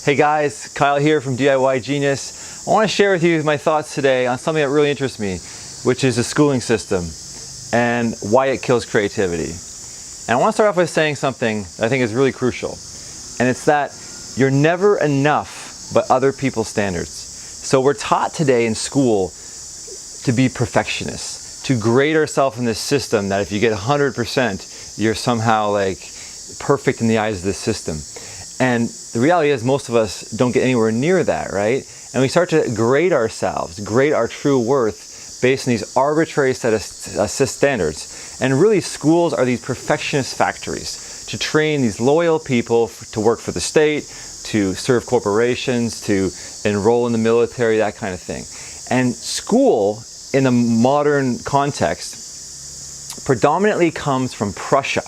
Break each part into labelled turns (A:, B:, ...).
A: Hey guys, Kyle here from DIY Genius. I want to share with you my thoughts today on something that really interests me, which is the schooling system and why it kills creativity. And I want to start off by saying something that I think is really crucial, and it's that you're never enough by other people's standards. So we're taught today in school to be perfectionists, to grade ourselves in this system that if you get 100%, you're somehow like perfect in the eyes of this system. And the reality is most of us don't get anywhere near that, right? And we start to grade ourselves, grade our true worth based on these arbitrary set of standards. And really schools are these perfectionist factories to train these loyal people to work for the state, to serve corporations, to enroll in the military, that kind of thing. And school, in the modern context, predominantly comes from Prussia.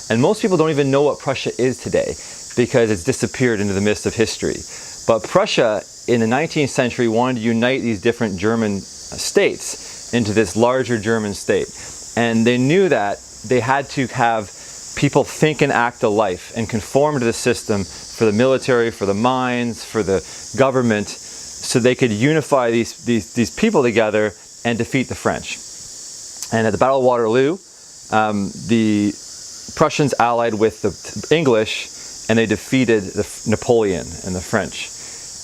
A: And most people don't even know what Prussia is today because it's disappeared into the mist of history. But Prussia in the 19th century wanted to unite these different German states into this larger German state. And they knew that they had to have people think and act alike and conform to the system for the military, for the mines, for the government, so they could unify these people together and defeat the French. And at the Battle of Waterloo, the Prussians allied with the English, and they defeated Napoleon and the French.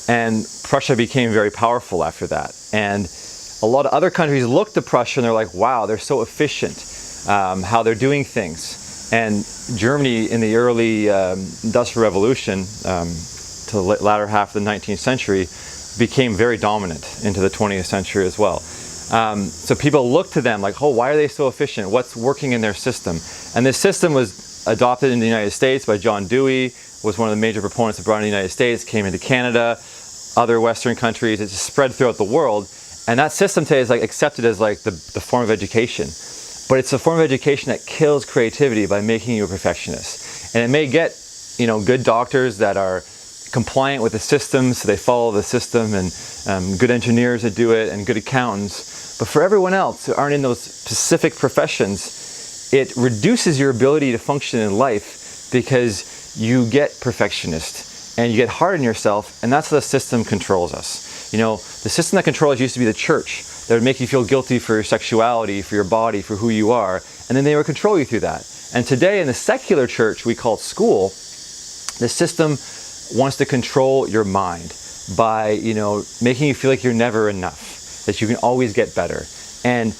A: And Prussia became very powerful after that. And a lot of other countries looked to Prussia and they're like, wow, they're so efficient, how they're doing things. And Germany in the early Industrial Revolution, to the latter half of the 19th century, became very dominant into the 20th century as well. So people look to them like, oh, why are they so efficient? What's working in their system? And this system was adopted in the United States by John Dewey, was one of the major proponents of brought in the United States, came into Canada, other Western countries. It just spread throughout the world. And that system today is like accepted as like the form of education. But it's a form of education that kills creativity by making you a perfectionist. And it may get, good doctors that are compliant with the system, so they follow the system, and good engineers that do it, and good accountants. But for everyone else who aren't in those specific professions, it reduces your ability to function in life because you get perfectionist and you get hard on yourself, and that's how the system controls us. The system that controls used to be the church. That would make you feel guilty for your sexuality, for your body, for who you are, and then they would control you through that. And today in the secular church we call school, the system wants to control your mind by, making you feel like you're never enough, that you can always get better. And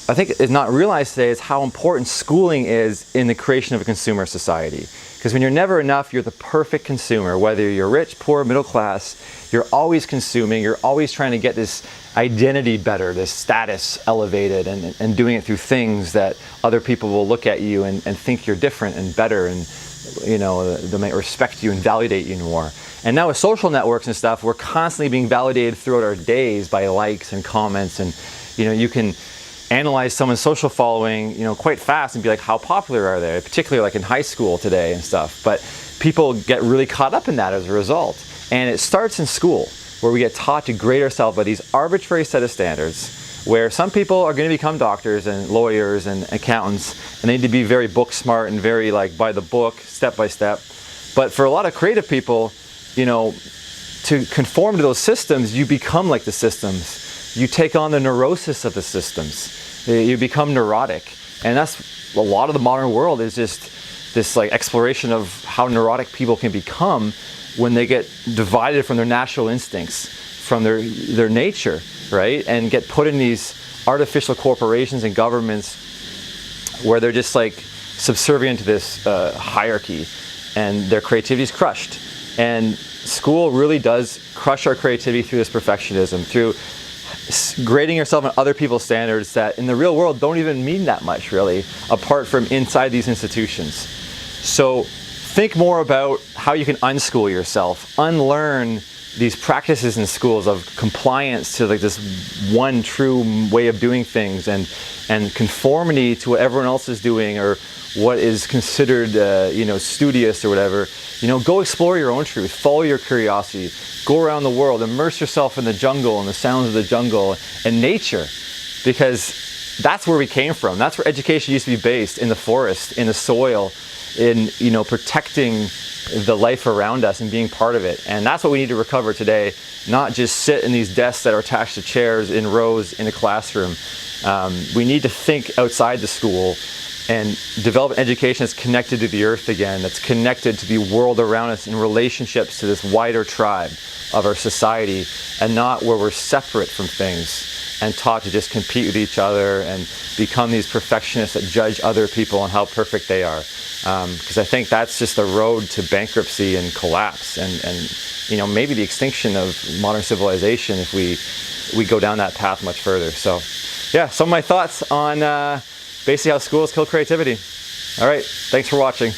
A: I think it's not realized today is how important schooling is in the creation of a consumer society. Because when you're never enough, you're the perfect consumer. Whether you're rich, poor, middle class, you're always consuming, you're always trying to get this identity better, this status elevated, and doing it through things that other people will look at you and think you're different and better, and they might respect you and validate you more. And now with social networks and stuff, we're constantly being validated throughout our days by likes and comments, and you can analyze someone's social following, quite fast and be like, how popular are they? Particularly like in high school today and stuff. But people get really caught up in that as a result. And it starts in school, where we get taught to grade ourselves by these arbitrary set of standards, where some people are going to become doctors and lawyers and accountants, and they need to be very book smart and very like by the book, step by step. But for a lot of creative people, to conform to those systems, you become like the systems. You take on the neurosis of the systems. You become neurotic. And that's a lot of the modern world, is just this like exploration of how neurotic people can become when they get divided from their natural instincts, from their nature, right? And get put in these artificial corporations and governments where they're just like subservient to this hierarchy, and their creativity is crushed. And school really does crush our creativity through this perfectionism, through grading yourself on other people's standards that in the real world don't even mean that much really, apart from inside these institutions. So think more about how you can unschool yourself, unlearn these practices in schools of compliance to like this one true way of doing things, and conformity to what everyone else is doing, or what is considered studious or whatever. Go explore your own truth, follow your curiosity, go around the world, immerse yourself in the jungle and the sounds of the jungle and nature, because that's where we came from. That's where education used to be based, in the forest, in the soil, in, you know, protecting the life around us and being part of it. And that's what we need to recover today, not just sit in these desks that are attached to chairs in rows in a classroom. We need to think outside the school and develop an education that's connected to the earth again, that's connected to the world around us in relationships to this wider tribe of our society, and not where we're separate from things and taught to just compete with each other and become these perfectionists that judge other people on how perfect they are. Because I think that's just the road to bankruptcy and collapse, and you know, maybe the extinction of modern civilization if we go down that path much further. So yeah, some of my thoughts on basically how schools kill creativity. All right, thanks for watching.